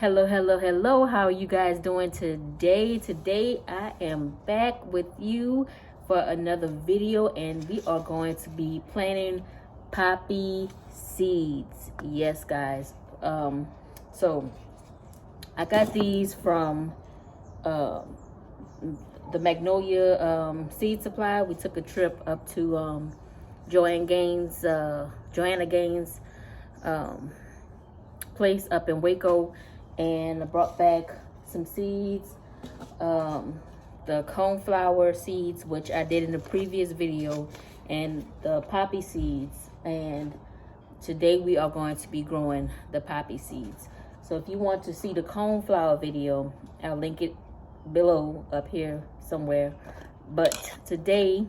Hello. How are you guys doing today? Today I am back with you for another video, and we are going to be planting poppy seeds. Yes, guys. So I got these from the Magnolia seed supply. We took a trip up to Joanna Gaines' place up in Waco, and I brought back some seeds, the coneflower seeds, which I did in the previous video, and the poppy seeds. And today we are going to be growing the poppy seeds. So if you want to see the coneflower video, I'll link it below up here somewhere. But today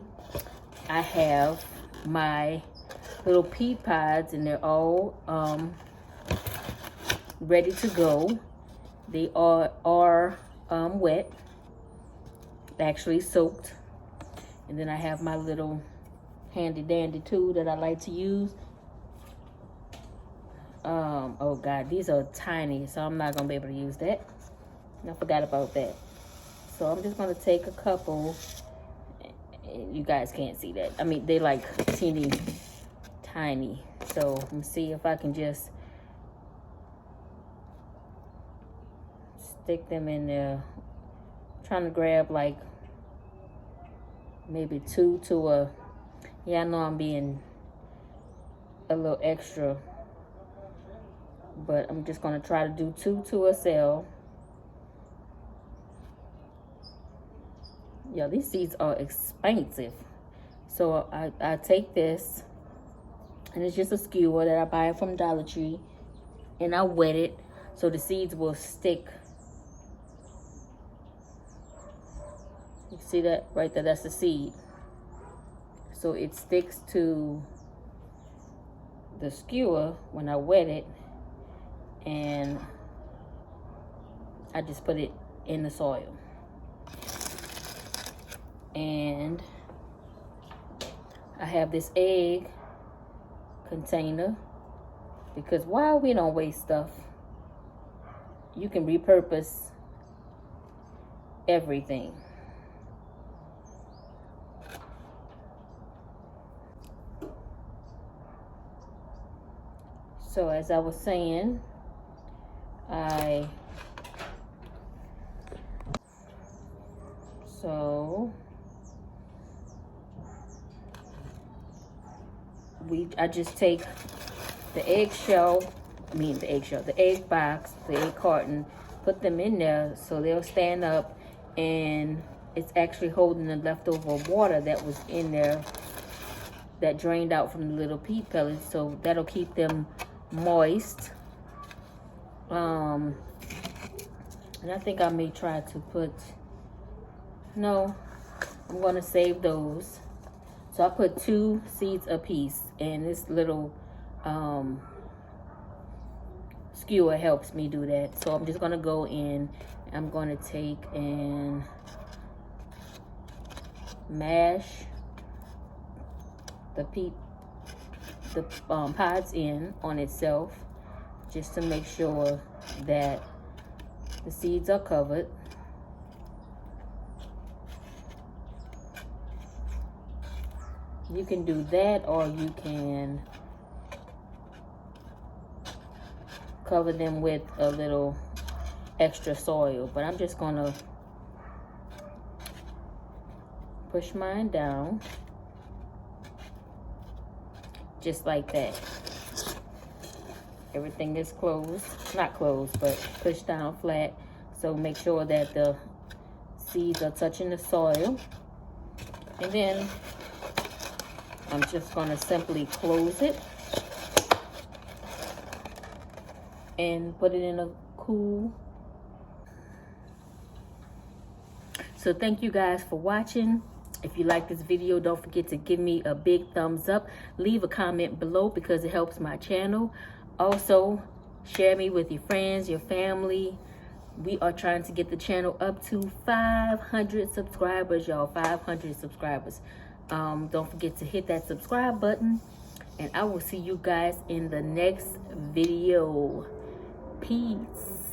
I have my little peat pods, and they're all ready to go. They are wet, actually soaked. And then I have my little handy dandy tool that I like to use. Oh God, these are tiny, so I'm not gonna be able to use that. I forgot about that. So I'm just gonna take a couple. You guys can't see that. I mean, they like teeny tiny. So let me see if I can just stick them in there. I'm trying to grab like maybe two to a, yeah, I know I'm being a little extra, but I'm just gonna try to do 2 to a cell. Yeah, these seeds are expensive. So I take this, and it's just a skewer that I buy from Dollar Tree, and I wet it so the seeds will stick. You see that right there? That's the seed. So it sticks to the skewer when I wet it, and I just put it in the soil. And I have this egg container, because while we don't waste stuff, you can repurpose everything. So as I was saying, I just take the egg box, the egg carton, put them in there so they'll stand up, and it's actually holding the leftover water that was in there that drained out from the little peat pellets, so that'll keep them moist. And I think I may try to put, no, I'm gonna save those. So I put 2 seeds a piece, and this little skewer helps me do that. So I'm just gonna go in, I'm gonna take and mash the pods in on itself, just to make sure that the seeds are covered. You can do that, or you can cover them with a little extra soil, but I'm just gonna push mine down just like that. Everything is closed, not closed, but pushed down flat. So make sure that the seeds are touching the soil. And then I'm just gonna simply close it and put it in a cool. So thank you guys for watching. If you like this video, don't forget to give me a big thumbs up. Leave a comment below, because it helps my channel. Also, share me with your friends, your family. We are trying to get the channel up to 500 subscribers, y'all. 500 subscribers. Don't forget to hit that subscribe button, and I will see you guys in the next video. Peace.